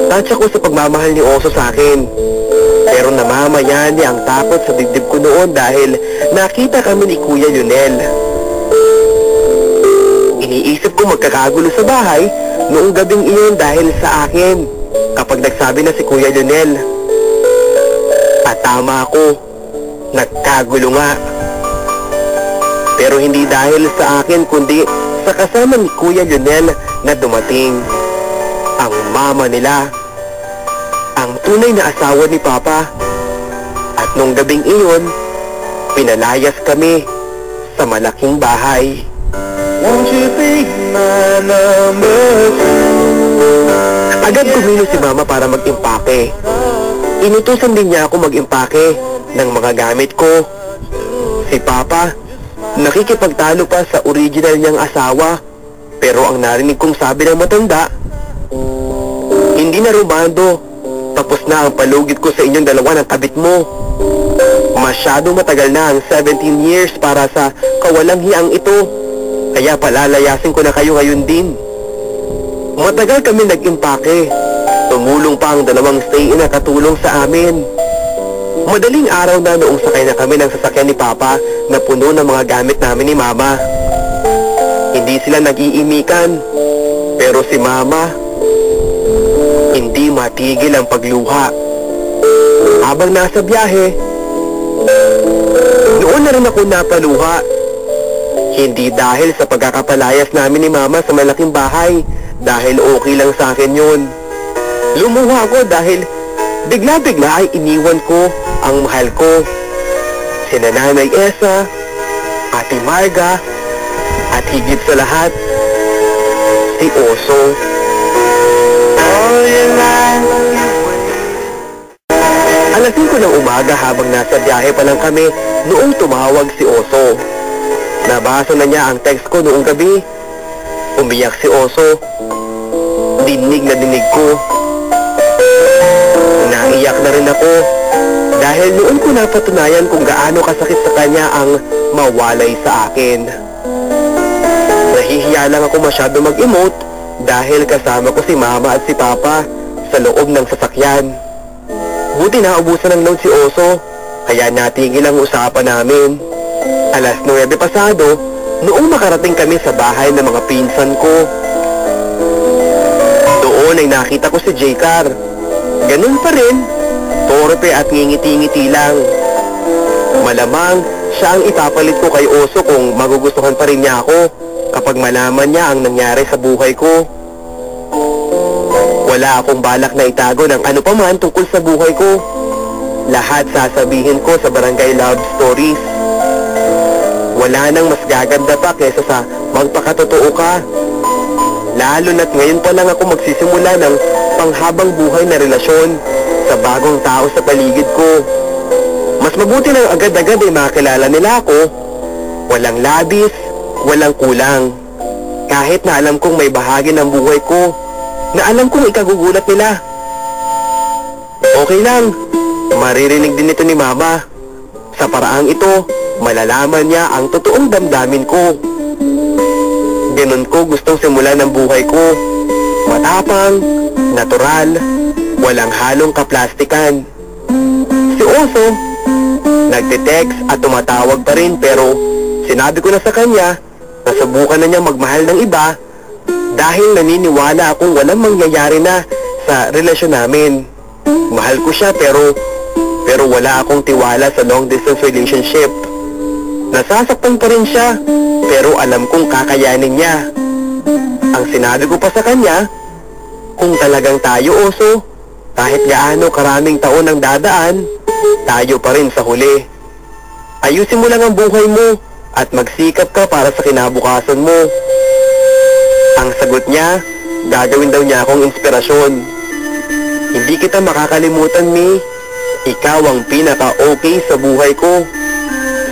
Touch ako sa pagmamahal ni Oso sa akin. Pero namamayan niya ang takot sa dibdib ko noon dahil nakita kami ni Kuya Lionel. Iniisip ko magkakagulo sa bahay noong gabing iyon dahil sa akin kapag nagsabi na si Kuya Lionel. At tama ako, nagkagulo nga. Pero hindi dahil sa akin kundi sa kasama ni Kuya Lionel na dumating. Ang mama nila, ang tunay na asawa ni Papa. At nung gabing iyon, pinalayas kami sa malaking bahay. Won't you take my number? Agad kumilos si Mama para mag-impake. Inutusan din niya ako mag-impake ng mga gamit ko. Si Papa, nakikipagtalo pa sa original niyang asawa. Pero ang narinig kong sabi ng matanda, hindi na Romando, tapos na ang palugit ko sa inyong dalawa ng kabit mo. Masyadong matagal na ang 17 years para sa kawalang hiyang ito. Kaya palalayasin ko na kayo ngayon din. Matagal kami nag-impake. Tumulong pa ang dalawang stay-in na katulong sa amin. Madaling araw na noong sakay na kami ng sasakyan ni Papa na puno ng mga gamit namin ni Mama. Hindi sila nag-iimikan. Pero si Mama, hindi matigil ang pagluha. Habang nasa biyahe, noon na rin ako napaluha. Hindi dahil sa pagkakapalayas namin ni Mama sa malaking bahay, dahil okay lang sa akin yun. Lumuha ako dahil bigla-bigla ay iniwan ko ang mahal ko. Sina Nanay Esa, Ate Marga, at higit sa lahat, si Oso. Alas 5 ng umaga habang nasa biyahe pa lang kami noong tumawag si Oso. Nabasa na niya ang text ko noong gabi. Umiyak si Oso. Dinig na dinig ko. Naiyak na rin ako dahil noon ko napatunayan kung gaano kasakit sa kanya ang mawalay sa akin. Nahihiya lang ako masyado mag-emote dahil kasama ko si Mama at si Papa sa loob ng sasakyan. Buti naubusan ng load si Oso, kaya natigil ang usapan namin. Alas 9 pasado, noong makarating kami sa bahay ng mga pinsan ko. Doon ay nakita ko si J-Car. Ganun pa rin, torpe at ngingiti-ngiti lang. Malamang siya ang ipapalit ko kay Oso kung magugustuhan pa rin niya ako kapag malaman niya ang nangyari sa buhay ko. Wala akong balak na itago ng ano pa man tungkol sa buhay ko. Lahat sasabihin ko sa Barangay Love Stories. Wala nang mas gaganda pa kesa sa magpakatotoo ka. Lalo na't ngayon pa lang ako magsisimula ng panghabang buhay na relasyon sa bagong tao sa paligid ko. Mas mabuti nang agad-agad ay makilala nila ako. Walang labis, walang kulang. Kahit na alam kong may bahagi ng buhay ko na alam kong ikagugulat nila. Okay lang, maririnig din ito ni Mama. Sa paraang ito, malalaman niya ang totoong damdamin ko. Ganun ko gustong simulan ng buhay ko. Matapang, natural, walang halong kaplastikan. Si Oso, nagte-text at tumatawag pa rin pero sinabi ko na sa kanya na subukan na niya magmahal ng iba dahil naniniwala akong walang mangyayari na sa relasyon namin. Mahal ko siya pero wala akong tiwala sa long distance relationship. Nasasaktan pa rin siya pero alam kong kakayanin niya. Ang sinabi ko pa sa kanya, kung talagang tayo, Oso, kahit gaano karaming taon ang dadaan, tayo pa rin sa huli. Ayusin mo lang ang buhay mo at magsikap ka para sa kinabukasan mo. Ang sagot niya, gagawin daw niya akong inspirasyon. Hindi kita makakalimutan, Mi. Ikaw ang pinaka-okay sa buhay ko.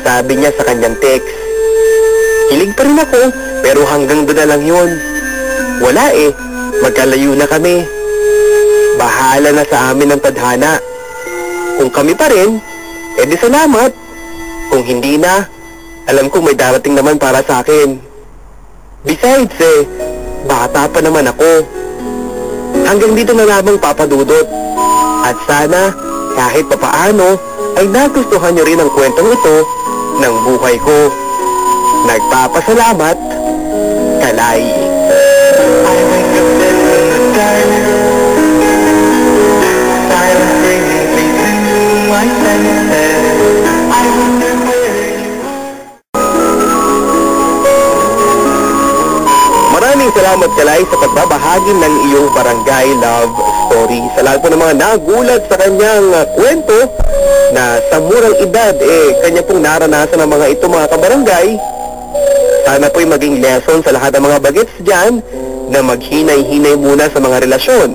Sabi niya sa kanyang text. Hilig pa rin ako, pero hanggang doon na lang yun. Wala eh, magkalayo na kami. Bahala na sa amin ang tadhana. Kung kami pa rin, edi salamat. Kung hindi na, alam kong may darating naman para sa akin. Besides bata pa naman ako. Hanggang dito na lamang, Papa Dudut. At sana, kahit papaano, ay nagustuhan nyo rin ang kwentong ito ng buhay ko. Nagpapasalamat, Kalay. I wake up in the dark, silence bringing peace into my senses. I wonder where you are. Maraming salamat, Kalay, sa pagbabahagi ng iyong barangay love story. Sa lahat po ng mga nagulat sa kanyang kwento na sa murang edad, kanya pong naranasan ng mga ito, mga kabarangay. Sana po'y maging lesson sa lahat ng mga bagets dyan na maghinay-hinay muna sa mga relasyon.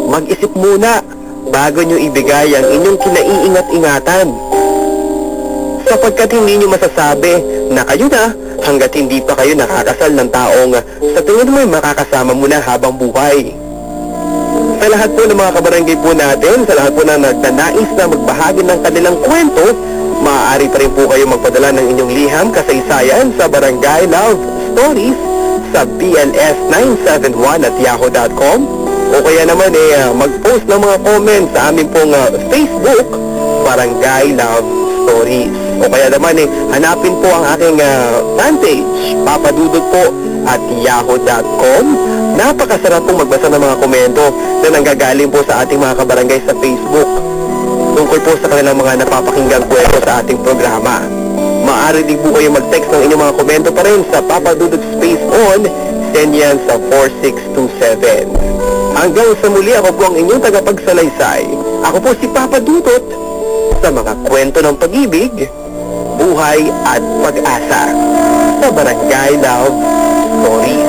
Mag-isip muna bago nyo ibigay ang inyong kinaiingat-ingatan. Sapagkat hindi nyo masasabi na kayo na hanggat hindi pa kayo nakakasal ng taong sa tingin mo'y makakasama mo na habang buhay. Sa lahat po ng mga kabarangay po natin, sa lahat po na nagnanais na magbahagi ng kanilang kwento, maaari pa rin po kayo magpadala ng inyong liham kasaysayan sa Barangay Love Stories sa bls971@yahoo.com o kaya naman mag-post ng mga comments sa aming pong Facebook, Barangay Love Stories. O kaya naman hanapin po ang aking fanpage, Papa Dudut po, at yahoo.com. Napakasarap pong magbasa ng mga komento na nanggagaling po sa ating mga kabarangay sa Facebook tungkol po sa kanilang mga napapakinggang kwento sa ating programa. Maaari din po kayo mag-text ng inyong mga komento pa rin sa Papa Dudut Space On. Send yan sa 4627. Hanggang sa muli, ako po ang inyong tagapagsalaysay. Ako po si Papa Dudut sa mga kwento ng pag-ibig, buhay at pag-asa sa Barangay Love Stories.